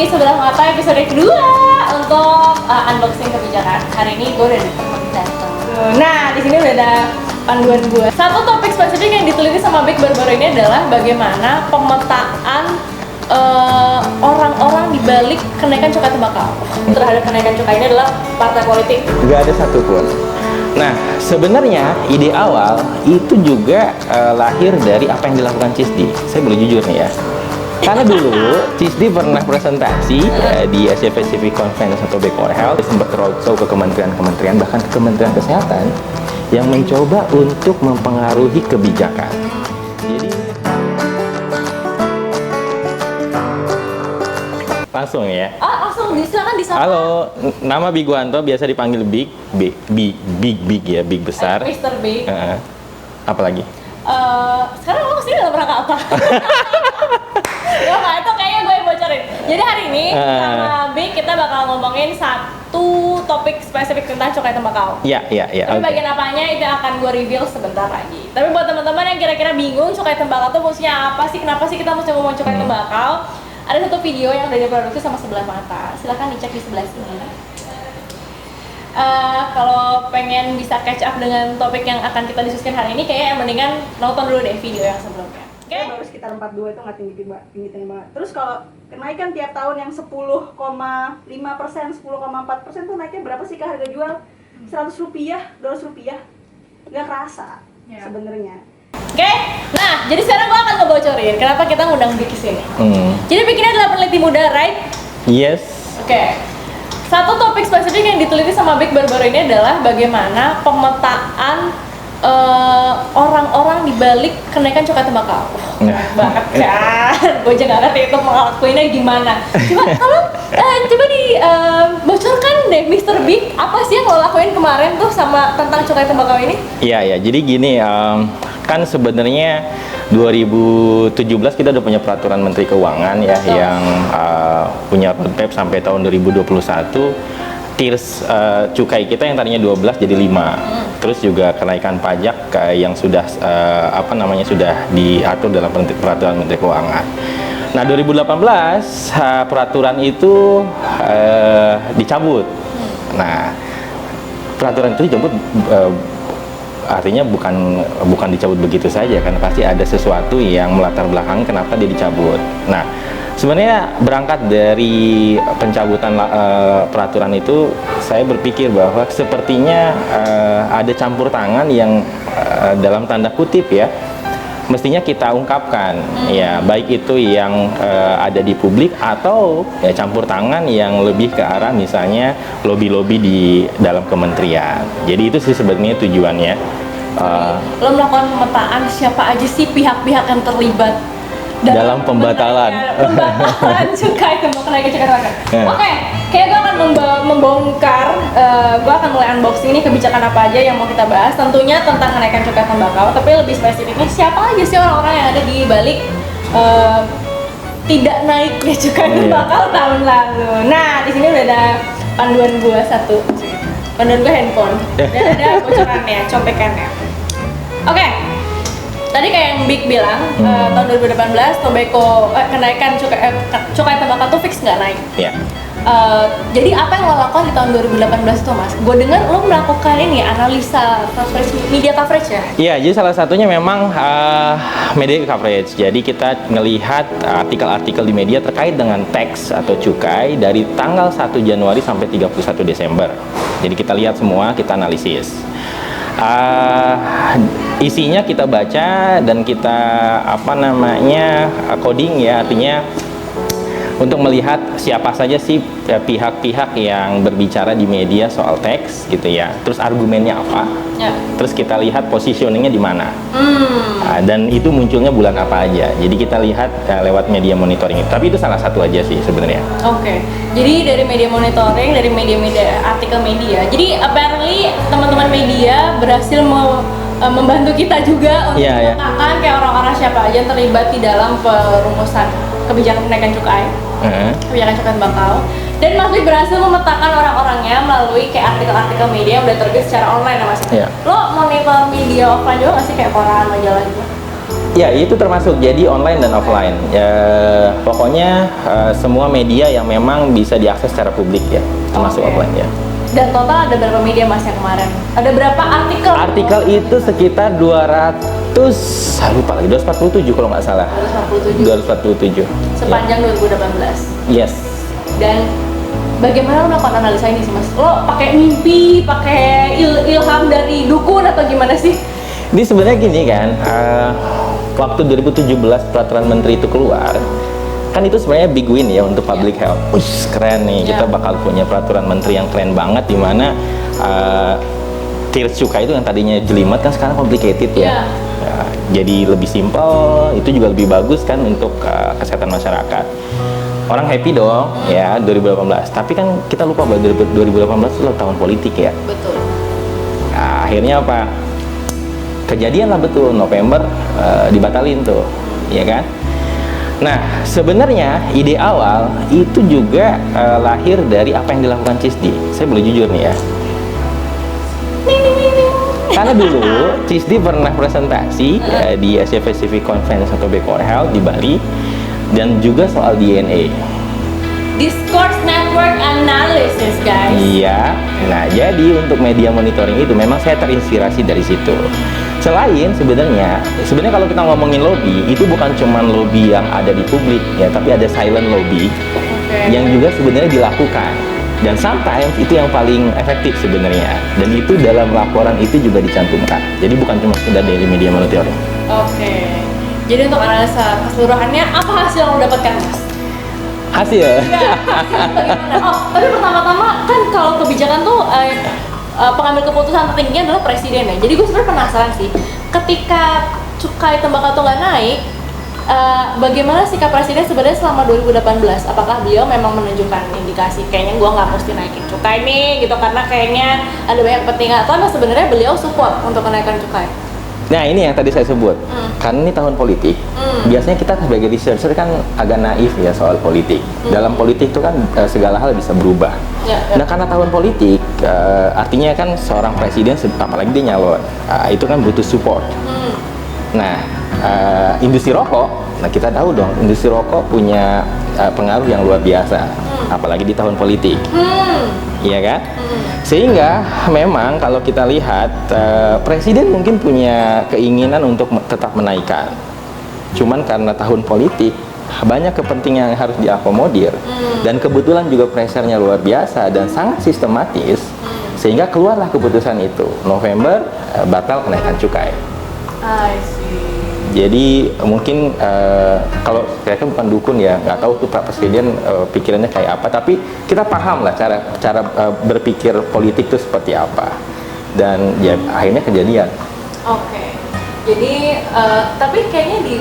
Sebelah Mata episode kedua untuk unboxing kebijakan. Hari ini gue udah datang. Nah, di sini udah ada panduan gue. Satu topik spesifik yang diteliti sama Big baru-baru ini adalah bagaimana pemetaan orang-orang di balik kenaikan cukai tembakau. Terhadap kenaikan cukai ini adalah partai politik. Nggak ada satupun. Nah, sebenarnya ide awal itu juga lahir dari apa yang dilakukan CISDI. Saya boleh jujur nih ya. Karena dulu CISDI pernah presentasi di Asia Pacific Conference atau Big Health, sempat roadshow ke kementerian-kementerian, bahkan ke Kementerian Kesehatan yang mencoba untuk mempengaruhi kebijakan. Jadi langsung ya. Langsung silakan disapa. Halo, nama Biguanto, biasa dipanggil Big ya, Big besar. Mr. Big. Apa lagi? Sekarang lo kesini dalam rangka apa? Nggak, itu kayaknya gue yang bocorin. Jadi hari ini sama Big kita bakal ngomongin satu topik spesifik tentang cukai tembakau. Iya. Tapi bagian apanya itu akan gue reveal sebentar lagi. Tapi buat teman-teman yang kira-kira bingung cukai tembakau itu fungsinya apa sih? Kenapa sih kita mesti ngomong cukai tembakau? Ada satu video yang udah diproduksi sama Sebelah Mata. Silahkan dicek di sebelah sini. Kalau pengen bisa catch up dengan topik yang akan kita diskusikan hari ini, kayaknya yang mendingan nonton dulu deh video yang sebelumnya. Oke, baru sekitar 42 itu nggak tinggi banget. Terus kalau kenaikan tiap tahun yang 10,5%, 10,4% tuh naiknya berapa sih ke harga jual? 100 rupiah, 200 rupiah? Nggak kerasa sebenarnya. Oke, nah jadi sekarang gue akan ngebocorin kenapa kita ngundang Big kesini. Jadi Big ini adalah peneliti muda, right? Yes. Oke. Satu topik spesifik yang diteliti sama Big baru-baru ini adalah bagaimana pemetaan orang-orang di balik kenaikan cukai tembakau. Banget kan? Gue aja nggak ngerti itu ngelakuinnya gimana. Coba dibocorkan deh, Mr. Big, apa sih yang lo lakuin kemarin tuh sama tentang cukai tembakau ini? Iya, jadi gini, kan sebenarnya 2017 kita udah punya peraturan Menteri Keuangan ya. Betul. Yang punya roadmap sampai tahun 2021. Tiers cukai kita yang tadinya 12 jadi 5. Terus juga kenaikan pajak yang sudah sudah diatur dalam peraturan Menteri Keuangan. Nah, 2018 peraturan itu dicabut. Nah, peraturan itu dicabut artinya bukan dicabut begitu saja, kan pasti ada sesuatu yang melatar belakang kenapa dia dicabut. Nah, sebenarnya berangkat dari pencabutan peraturan itu, saya berpikir bahwa sepertinya ada campur tangan yang dalam tanda kutip ya, mestinya kita ungkapkan ya, baik itu yang ada di publik atau ya campur tangan yang lebih ke arah misalnya lobby-lobby di dalam kementerian. Jadi itu sih sebenarnya tujuannya. Lo melakukan pemetaan siapa aja sih pihak-pihak yang terlibat dalam pembatalan cukai tembakau, kenaikan cukai tembakau. Oke, kayak gue akan membongkar, gue akan mulai unboxing ini kebijakan apa aja yang mau kita bahas. Tentunya tentang kenaikan cukai tembakau, tapi lebih spesifiknya siapa aja sih orang-orang yang ada di balik tidak naiknya cukai tembakau tahun lalu. Nah, di sini udah ada panduan gue satu, panduan gue handphone, dan ada bocorannya, contekannya. Oke. Tadi kayak yang Big bilang, tahun 2018 kenaikan cukai tembakau tuh fix nggak naik. Iya. Jadi apa yang lo lakukan di tahun 2018 itu, Mas? Gue dengar lo melakukan ini analisa media coverage ya? Iya, jadi salah satunya memang media coverage. Jadi kita ngelihat artikel-artikel di media terkait dengan tax atau cukai dari tanggal 1 Januari sampai 31 Desember. Jadi kita lihat semua, kita analisis. Isinya kita baca dan kita coding ya, artinya untuk melihat siapa saja sih pihak-pihak yang berbicara di media soal teks gitu ya, terus argumennya apa, terus kita lihat positioningnya di mana, dan itu munculnya bulan apa aja. Jadi kita lihat lewat media monitoring itu, tapi itu salah satu aja sih sebenarnya. Oke. Jadi dari media monitoring, dari media artikel media, jadi apparently teman-teman media berhasil membantu kita juga untuk memetakan kayak orang-orang siapa aja yang terlibat di dalam perumusan kebijakan kenaikan cukai, kebijakan cukai tembakau. Dan Mas Big berhasil memetakan orang-orangnya melalui kayak artikel-artikel media yang udah terbit secara online ya Mas? Iya. Lo monitor media offline juga nggak sih, kayak koran, majalah gitu? Ya, itu termasuk jadi online dan offline. Ya, pokoknya semua media yang memang bisa diakses secara publik ya, termasuk offline ya. Dan total ada berapa media Mas yang kemarin? Ada berapa artikel? Artikel itu sekitar 200, saya lupa lagi, 247 kalau nggak salah. 247. 247. Sepanjang 2018. Yes. Dan bagaimana lo melakukan analisa ini sih Mas? Lo pakai mimpi, pakai ilham dari dukun atau gimana sih? Ini sebenarnya gini kan, waktu 2017 peraturan menteri itu keluar, kan itu sebenarnya big win ya untuk public health. Keren nih, kita bakal punya peraturan menteri yang keren banget, di mana tiers cukai itu yang tadinya jelimet kan sekarang complicated ya. Ya, jadi lebih simpel, itu juga lebih bagus kan untuk kesehatan masyarakat. Orang happy dong ya 2018, tapi kan kita lupa bahwa 2018 itu tahun politik ya. Betul. Nah, akhirnya apa? Kejadian lah betul, November dibatalin tuh, ya kan? Nah, sebenarnya ide awal itu juga lahir dari apa yang dilakukan CISDI. Saya boleh jujur nih ya. Karena dulu CISDI pernah presentasi di Asia Pacific Conference atau Backward Health di Bali, dan juga soal DNA. Discourse Network Analysis, guys. Iya. Nah, jadi untuk media monitoring itu memang saya terinspirasi dari situ. Selain sebenarnya kalau kita ngomongin lobby, itu bukan cuma lobby yang ada di publik ya, tapi ada silent lobby yang juga sebenarnya dilakukan. Dan sometimes itu yang paling efektif sebenarnya. Dan itu dalam laporan itu juga dicantumkan. Jadi bukan cuma sekedar dari media monitoring. Oke. Jadi untuk analisa keseluruhannya, apa hasil yang lo dapatkan, Mas? Hasil? Ya, bagaimana? Oh, tapi pertama-tama kan kalau kebijakan tuh pengambil keputusan tertingginya adalah presiden ya. Jadi gue sebenarnya penasaran sih, ketika cukai tembakau nggak naik, bagaimana sikap presiden sebenarnya selama 2018? Apakah beliau memang menunjukkan indikasi kayaknya gue nggak mesti naikin cukai nih gitu karena kayaknya ada banyak kepentingan, atau sebenarnya beliau support untuk kenaikan cukai? Nah, ini yang tadi saya sebut. Karena ini tahun politik. Biasanya kita sebagai researcher kan agak naif ya soal politik. Dalam politik itu kan segala hal bisa berubah. Nah, karena tahun politik, artinya kan seorang presiden, apalagi dia nyalon, itu kan butuh support. Nah, industri rokok, nah kita tahu dong, industri rokok punya pengaruh yang luar biasa, apalagi di tahun politik. Iya kan? Sehingga memang kalau kita lihat presiden mungkin punya keinginan untuk tetap menaikkan. Cuman karena tahun politik banyak kepentingan yang harus diakomodir dan kebetulan juga pressure-nya luar biasa dan sangat sistematis, sehingga keluarlah keputusan itu. November batal kenaikan cukai. I see. Jadi mungkin kalau saya kan bukan dukun ya, nggak tahu tuh Pak Presiden pikirannya kayak apa, tapi kita paham lah cara berpikir politik itu seperti apa, dan ya akhirnya kejadian. Oke. Jadi tapi kayaknya di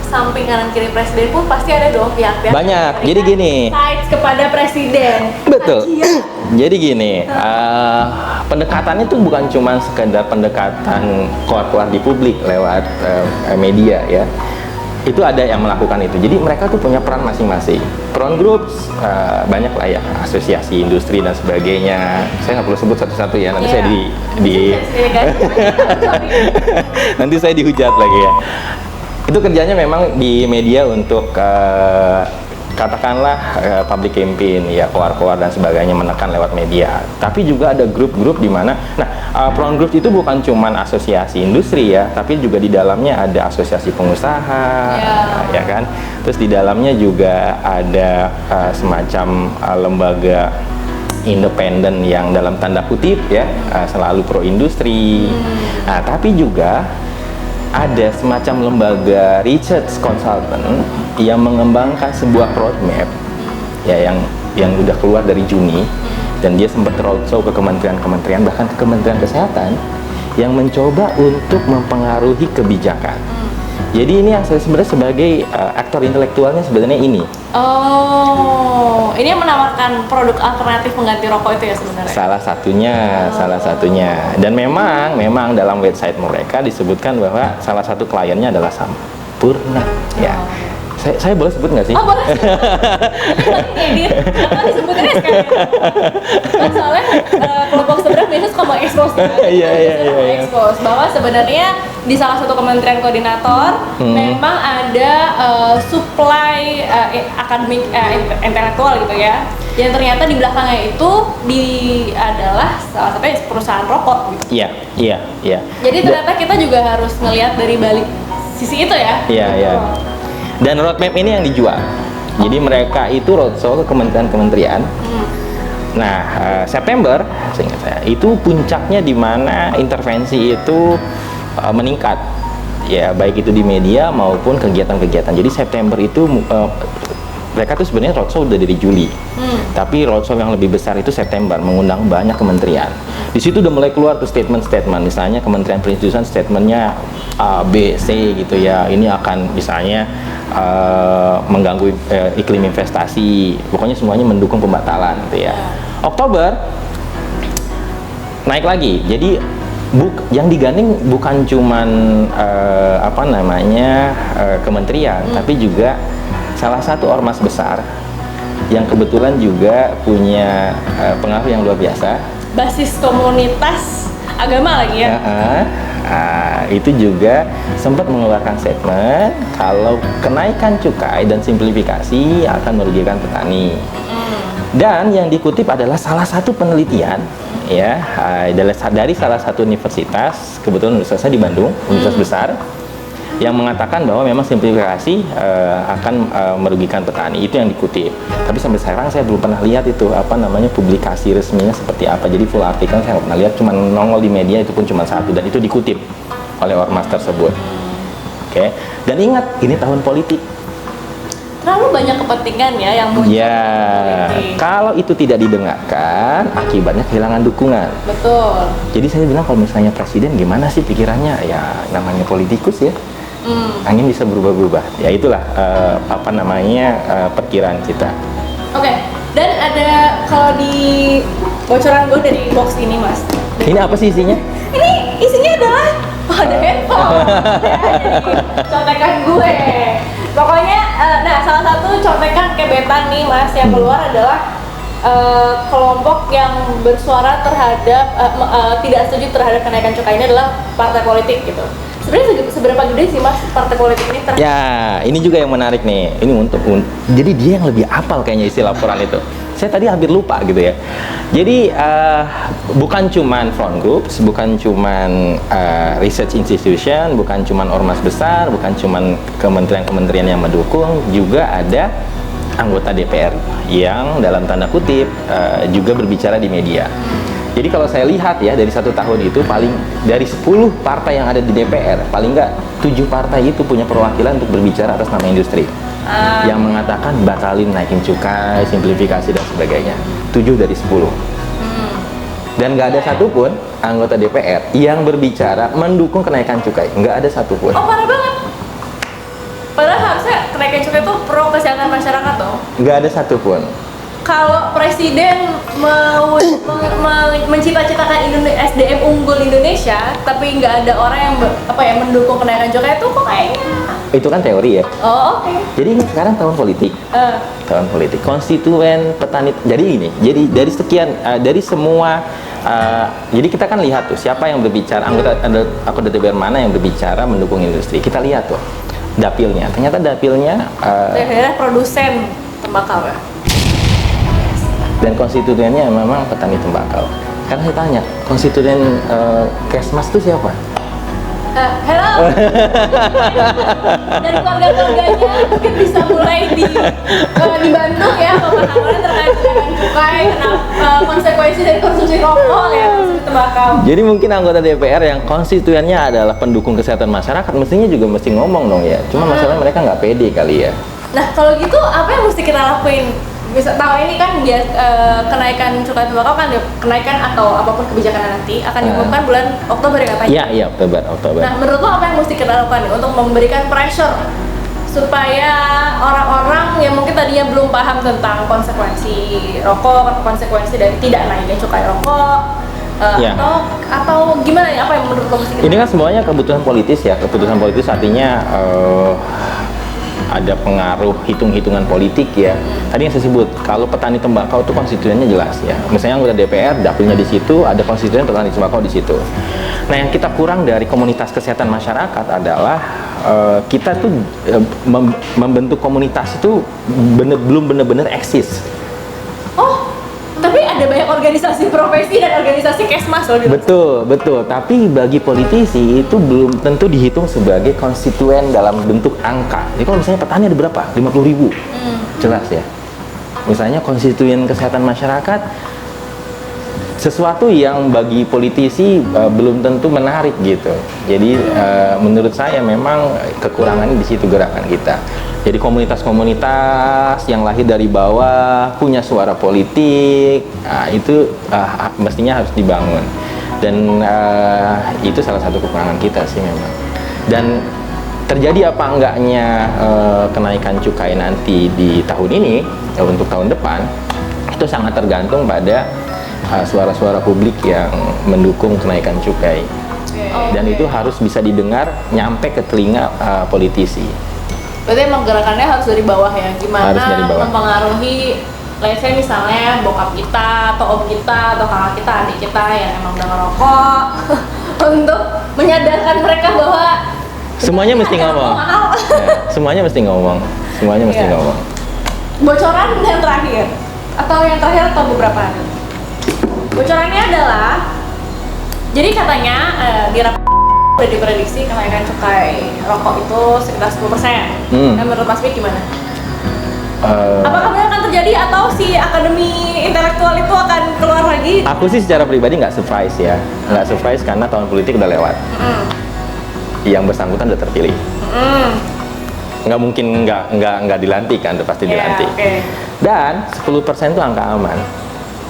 samping kanan kiri presiden pun pasti ada dong pihak-pihak Banyak. Jadi gini. Sides kepada presiden. Betul. Jadi gini, pendekatannya itu bukan cuma sekedar pendekatan keluar di publik lewat media ya. Itu ada yang melakukan itu. Jadi mereka tuh punya peran masing-masing. Front groups banyak lah ya, asosiasi industri dan sebagainya. Saya nggak perlu sebut satu-satu ya. Nanti saya nanti saya dihujat lagi ya. Itu kerjanya memang di media untuk katakanlah public campaign ya, koar-koar dan sebagainya, menekan lewat media. Tapi juga ada grup-grup di mana, front group itu bukan cuman asosiasi industri ya, tapi juga di dalamnya ada asosiasi pengusaha, ya kan. Terus di dalamnya juga ada semacam lembaga independen yang dalam tanda kutip ya selalu pro industri. Nah, tapi juga ada semacam lembaga research consultant yang mengembangkan sebuah roadmap ya yang udah keluar dari Juni, dan dia sempat roadshow ke kementerian-kementerian, bahkan ke Kementerian Kesehatan, yang mencoba untuk mempengaruhi kebijakan. Jadi ini yang saya sebenarnya sebagai aktor intelektualnya sebenarnya ini. Oh, ini yang menawarkan produk alternatif pengganti rokok itu ya sebenarnya? Salah satunya. Dan memang dalam website mereka disebutkan bahwa salah satu kliennya adalah Sampurna. Ya. Saya boleh sebut nggak sih? Oh, boleh. Edit. Apa disebutinnya sekalian? Soalnya kelompok seberang biasanya suka mau mengekspos Iya. mengekspos bahwa sebenarnya di salah satu kementerian koordinator memang ada supply akademik intelektual gitu ya, yang ternyata di belakangnya itu adalah salah satunya perusahaan rokok gitu. Iya. Jadi ternyata kita juga harus ngelihat dari balik sisi itu ya. Iya. Dan roadmap ini yang dijual. Jadi mereka itu roadshow ke kementerian-kementerian. Nah, September, seingat saya, itu puncaknya di mana intervensi itu meningkat. Ya, baik itu di media maupun kegiatan-kegiatan. Jadi September itu mereka tuh sebenarnya roadshow udah dari Juli. Tapi roadshow yang lebih besar itu September, mengundang banyak kementerian. Di situ udah mulai keluar tuh statement-statement. Misalnya Kementerian Perindustrian statementnya A, B, C gitu ya. Ini akan misalnya mengganggu iklim investasi. Pokoknya semuanya mendukung pembatalan gitu ya. Oktober naik lagi. Jadi yang digandeng bukan cuman kementerian, tapi juga salah satu ormas besar yang kebetulan juga punya pengaruh yang luar biasa. Basis komunitas agama lagi ya. Itu juga sempat mengeluarkan statement kalau kenaikan cukai dan simplifikasi akan merugikan petani. Dan yang dikutip adalah salah satu penelitian ya dari salah satu universitas, kebetulan universitasnya di Bandung, universitas besar, yang mengatakan bahwa memang simplifikasi akan merugikan petani. Itu yang dikutip. Tapi sampai sekarang saya belum pernah lihat itu publikasi resminya seperti apa. Jadi full artikel saya nggak pernah lihat, cuma nongol di media itu pun cuma satu, dan itu dikutip oleh ormas tersebut. Oke. Dan ingat, ini tahun politik. Terlalu banyak kepentingan ya yang muncul. Ya, kalau itu tidak didengarkan, akibatnya kehilangan dukungan. Betul. Jadi saya bilang kalau misalnya presiden gimana sih pikirannya? Ya namanya politikus ya. Angin bisa berubah-ubah. Ya itulah perkiraan kita. Oke. Dan ada kalau di bocoran gue dari box ini Mas. Ini apa sih isinya? Ini isinya adalah ada handphone. Contekan gue. Pokoknya, nah salah satu contekan gebetan nih Mas yang keluar adalah kelompok yang bersuara terhadap tidak setuju terhadap kenaikan cukai ini adalah partai politik gitu. Sebenarnya seberapa gede sih Mas partai politik ini terhadap? Ya, ini juga yang menarik nih. Ini jadi dia yang lebih apal kayaknya isi laporan itu. Saya tadi hampir lupa gitu ya. Jadi bukan cuman front groups, bukan cuman research institution, bukan cuman ormas besar, bukan cuman kementerian-kementerian yang mendukung, juga ada anggota DPR yang dalam tanda kutip juga berbicara di media. Jadi kalau saya lihat ya dari 1 tahun itu paling dari 10 partai yang ada di DPR, paling nggak 7 partai itu punya perwakilan untuk berbicara atas nama industri. Yang mengatakan batalin naikin cukai, simplifikasi dan sebagainya. 7 dari 10. Dan nggak ada satupun anggota DPR yang berbicara mendukung kenaikan cukai. Nggak ada satupun. Oh parah banget. Padahal harusnya kenaikan cukai itu pro kesehatan masyarakat dong. Nggak ada satupun. Kalau presiden mau mencita-citakan SDM unggul Indonesia, tapi nggak ada orang yang mendukung kenaikan cukai itu kok kayaknya. Itu kan teori ya. Oh oke. Jadi ini sekarang tahun politik. Tahun politik. Konstituen petani. Jadi ini. Jadi dari sekian dari semua jadi kita kan lihat tuh siapa yang berbicara, anggota DPR mana yang berbicara mendukung industri. Kita lihat tuh dapilnya. Ternyata dapilnya daerah produsen tembakau ya. Dan konstituennya memang petani tembakau. Karena saya tanya, konstituen Kesmas itu siapa? Hello. Dan keluarga-keluarganya mungkin bisa mulai dibantu ya pemahaman terkait dengan cukai, konsekuensi dari konsumsi rokok ya, konsumsi tembakau. Jadi mungkin anggota DPR yang konstituennya adalah pendukung kesehatan masyarakat mestinya juga mesti ngomong dong ya. Cuma masalahnya mereka nggak pede kali ya. Nah kalau gitu apa yang mesti kita lakuin? Bisa tahu ini kan kenaikan cukai tembakau kan kenaikan atau apapun kebijakan nanti akan diumumkan bulan Oktober ya katanya? Iya Oktober. Nah menurut lo apa yang mesti kita lakukan nih untuk memberikan pressure supaya orang-orang yang mungkin tadinya belum paham tentang konsekuensi rokok, konsekuensi dari tidak naiknya cukai rokok, atau gimana ya, apa yang menurut lo mesti kita Ini kan semuanya kebutuhan politis ya. Keputusan politis artinya ada pengaruh hitung-hitungan politik ya. Tadi yang saya sebut, kalau petani tembakau itu konstituennya jelas ya. Misalnya anggota DPR, dapilnya di situ, ada konstituen petani tembakau di situ. Nah, yang kita kurang dari komunitas kesehatan masyarakat adalah kita tuh membentuk komunitas itu belum benar-benar eksis. Oh, tapi ada banyak organisasi profesi dan organisasi kesmas loh. Betul. Tapi bagi politisi itu belum tentu dihitung sebagai konstituen dalam bentuk angka. Jadi kalau misalnya petani ada berapa? 50.000. Jelas ya. Misalnya konstituen kesehatan masyarakat, sesuatu yang bagi politisi belum tentu menarik gitu. Jadi menurut saya memang kekurangannya di situ gerakan kita. Jadi komunitas-komunitas yang lahir dari bawah punya suara politik, itu mestinya harus dibangun. Dan itu salah satu kekurangan kita sih memang. Dan terjadi apa enggaknya kenaikan cukai nanti di tahun ini untuk tahun depan itu sangat tergantung pada suara-suara publik yang mendukung kenaikan cukai. Dan itu harus bisa didengar nyampe ke telinga politisi. Berarti emang gerakannya harus dari bawah ya, gimana Harus dari bawah. mempengaruhi, let's say misalnya bokap kita, atau om kita, atau kakak kita, adik kita yang emang udah ngerokok untuk menyadarkan mereka bahwa Semuanya mesti ngomong. Semuanya mesti ngomong. Semuanya mesti ngomong. Bocoran yang terakhir, atau beberapa hari. Bocorannya adalah, jadi katanya di udah diprediksi kenaikan cukai rokok itu sekitar 10%. Nah, menurut Mas Bik gimana? Apakah benar akan terjadi atau si akademi intelektual itu akan keluar lagi? Aku sih secara pribadi nggak surprise ya, nggak surprise karena tahun politik udah lewat. Yang bersangkutan udah terpilih. Nggak mungkin nggak dilantik kan, udah pasti dilantik. Okay. Dan 10% itu angka aman.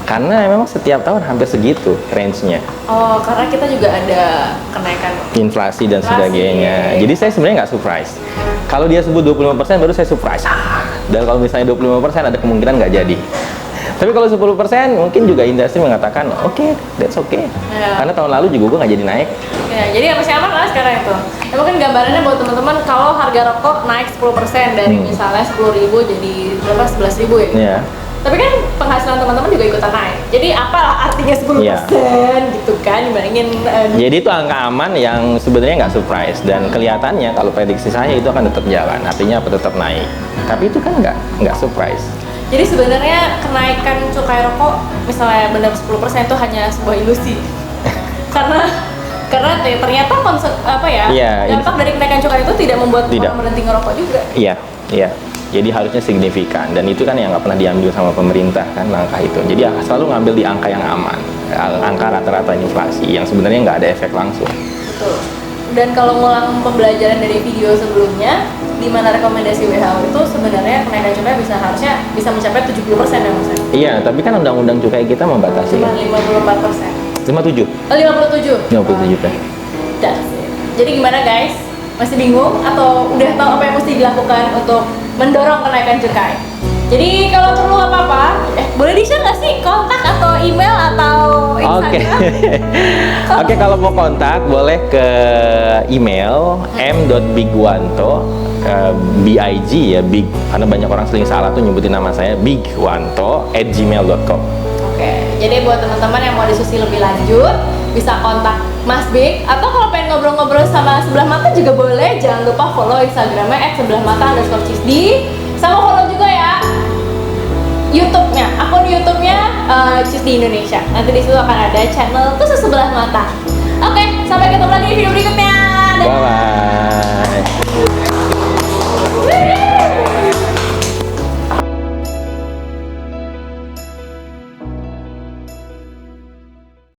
Karena memang setiap tahun hampir segitu range-nya. Oh, karena kita juga ada kenaikan Inflasi dan sebagainya. Jadi saya sebenarnya nggak surprise. Kalau dia sebut 25% baru saya surprise. Dan kalau misalnya 25% ada kemungkinan nggak jadi. Tapi kalau 10% mungkin juga industri mengatakan oke, that's okay. Karena tahun lalu juga gue nggak jadi naik. Ya, jadi apa sih aman lah sekarang itu. Ya, mungkin gambarannya buat teman-teman kalau harga rokok naik 10% dari misalnya 10.000 jadi berapa, 11.000 ya? Iya. Tapi kan penghasilan teman-teman juga ikutan naik. Jadi apalah artinya 10% gitu kan dibandingin Jadi itu angka aman yang sebenarnya nggak surprise dan kelihatannya kalau prediksi saya itu akan tetap jalan. Artinya apa, tetap naik. Tapi itu kan nggak surprise. Jadi sebenarnya kenaikan cukai rokok misalnya benar 10% itu hanya sebuah ilusi. karena ternyata dampak dari kenaikan cukai itu tidak membuat orang berhenti ngerokok juga. Iya. Jadi harusnya signifikan dan itu kan yang nggak pernah diambil sama pemerintah kan langkah itu. Jadi selalu ngambil di angka yang aman, angka rata-rata inflasi yang sebenarnya nggak ada efek langsung. Betul. Dan kalau ngulang pembelajaran dari video sebelumnya, di mana rekomendasi WHO itu sebenarnya kenaikan cukai harusnya bisa mencapai 70% ya Mas? Iya, tapi kan undang-undang cukai kita membatasi. Cuma 54%. 57. Oh, 57. 57 kan. Jadi gimana guys? Masih bingung atau udah tahu apa yang mesti dilakukan untuk mendorong kenaikan cukai? Jadi kalau perlu apa-apa, boleh di-share nggak sih kontak atau email atau Instagram? Oke, kalau mau kontak boleh ke email m.bigwanto BIG ya, big, karena banyak orang sering salah tuh nyebutin nama saya, bigwanto@gmail.com. Oke, jadi buat teman-teman yang mau diskusi lebih lanjut bisa kontak Mas Big, atau kalau pengen ngobrol-ngobrol sama Sebelah Mata juga boleh. Jangan lupa follow Instagramnya @sebelahmata_cisdi, sama follow juga ya YouTube-nya, akun YouTube-nya Cisdi Indonesia. Nanti di situ akan ada channel khusus Sebelah Mata. Oke, sampai ketemu lagi di video berikutnya. Bye bye.